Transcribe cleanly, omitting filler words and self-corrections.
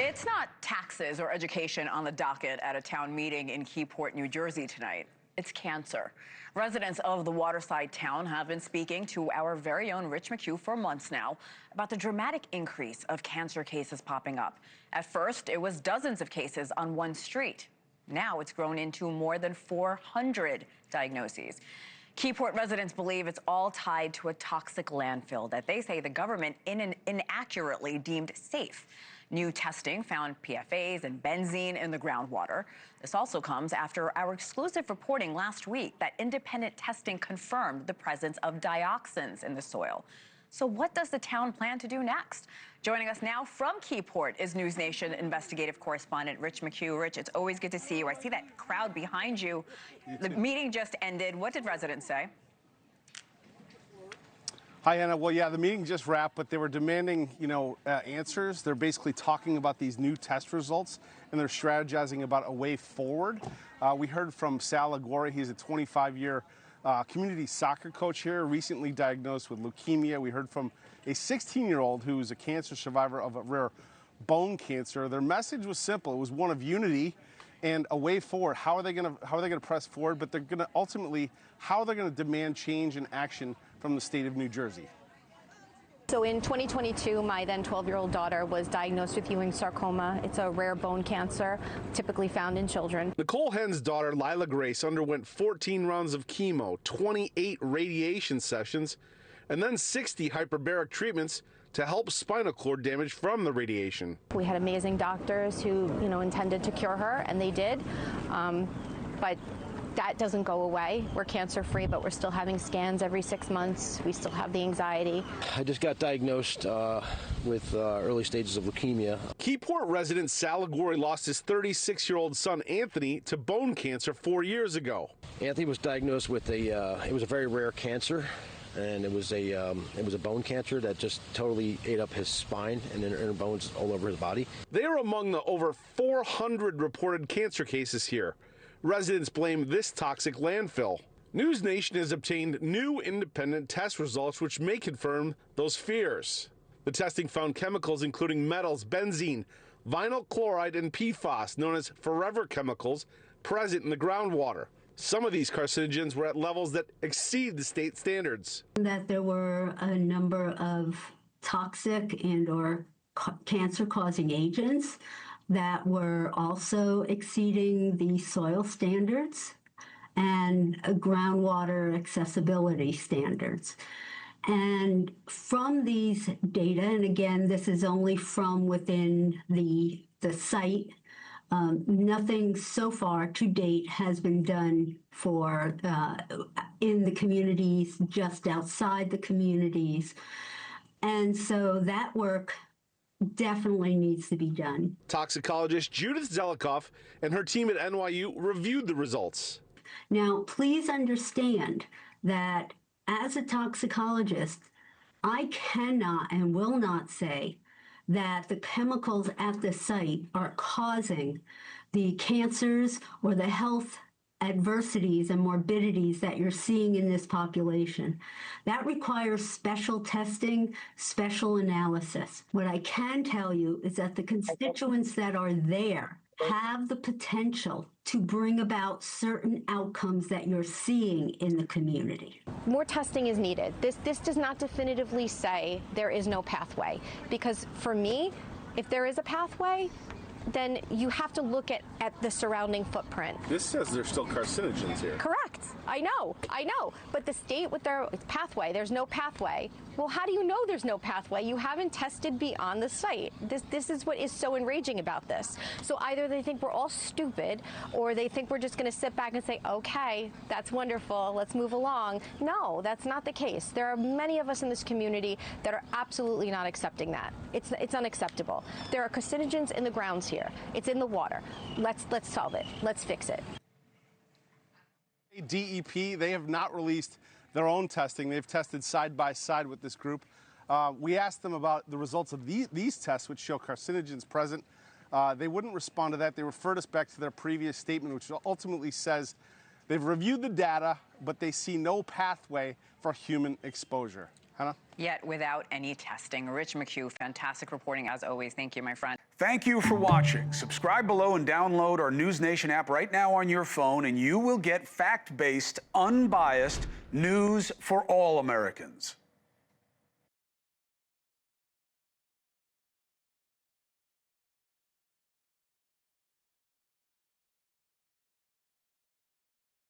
It's not taxes or education on the docket at a town meeting in Keyport, New Jersey tonight. It's cancer. Residents of the waterside town have been speaking to our very own Rich McHugh for months now about the dramatic increase of cancer cases popping up. At first, it was dozens of cases on one street. Now it's grown into more than 400 diagnoses. Keyport residents believe it's all tied to a toxic landfill that they say the government inaccurately deemed safe. New testing found PFAs and benzene in the groundwater. This also comes after our exclusive reporting last week that independent testing confirmed the presence of dioxins in the soil. So what does the town plan to do next? Joining us now from Keyport is NewsNation investigative correspondent Rich McHugh. Rich, it's always good to see you. I see that crowd behind you. The meeting just ended. What did residents say? Hi, Anna. Well, yeah, the meeting just wrapped, but they were demanding, answers. They're basically talking about these new test results, and they're strategizing about a way forward. We heard from Sal Agori. He's a 25-year community soccer coach here, recently diagnosed with leukemia. We heard from a 16-year-old who is a cancer survivor of a rare bone cancer. Their message was simple. It was one of unity and a way forward. How are they going to press forward? But they're going to ultimately, how are they going to demand change and action from the state of New Jersey? So in 2022, my then 12-year-old daughter was diagnosed with Ewing sarcoma. It's a rare bone cancer, typically found in children. Nicole Henn's daughter, Lila Grace, underwent 14 rounds of chemo, 28 radiation sessions, and then 60 hyperbaric treatments to help spinal cord damage from the radiation. We had amazing doctors who, intended to cure her, and they did. But that doesn't go away. We're cancer-free, but we're still having scans every 6 months. We still have the anxiety. I just got diagnosed with early stages of leukemia. Keyport resident Sal Agori lost his 36-year-old son, Anthony, to bone cancer 4 years ago. Anthony was diagnosed with it was a very rare cancer, and it was a bone cancer that just totally ate up his spine and inner bones all over his body. They are among the over 400 reported cancer cases here. Residents blame this toxic landfill. NewsNation has obtained new independent test results which may confirm those fears. The testing found chemicals including metals, benzene, vinyl chloride, and PFAS, known as forever chemicals, present in the groundwater. Some of these carcinogens were at levels that exceed the state standards. That there were a number of toxic and or cancer-causing agents that were also exceeding the soil standards and groundwater accessibility standards. And from these data, and again, this is only from within the site, nothing so far to date has been done for in the communities, just outside the communities. And so that work definitely needs to be done. Toxicologist Judith Zelikoff and her team at NYU reviewed the results. Now, please understand that as a toxicologist, I cannot and will not say that the chemicals at the site are causing the cancers or the health adversities and morbidities that you're seeing in this population. That requires special testing, special analysis. What I can tell you is that the constituents that are there have the potential to bring about certain outcomes that you're seeing in the community. More testing is needed. This does not definitively say there is no pathway, because for me, if there is a pathway, then you have to look at the surrounding footprint. This says there's still carcinogens here. Correct. I know. But the state with their pathway, there's no pathway. Well, how do you know there's no pathway? You haven't tested beyond the site. This is what is so enraging about this. So either they think we're all stupid, or they think we're just going to sit back and say, okay, that's wonderful, let's move along. No, that's not the case. There are many of us in this community that are absolutely not accepting that. It's unacceptable. There are carcinogens in the grounds here. It's in the water. Let's solve it. Let's fix it. DEP, they have not released their own testing. They've tested side by side with this group. We asked them about the results of these tests, which show carcinogens present. They wouldn't respond to that. They referred us back to their previous statement, which ultimately says they've reviewed the data, but they see no pathway for human exposure. Hannah? Yet without any testing. Rich McHugh, fantastic reporting as always. Thank you, my friend. Thank you for watching. Subscribe below and download our NewsNation app right now on your phone, and you will get fact-based, unbiased news for all Americans.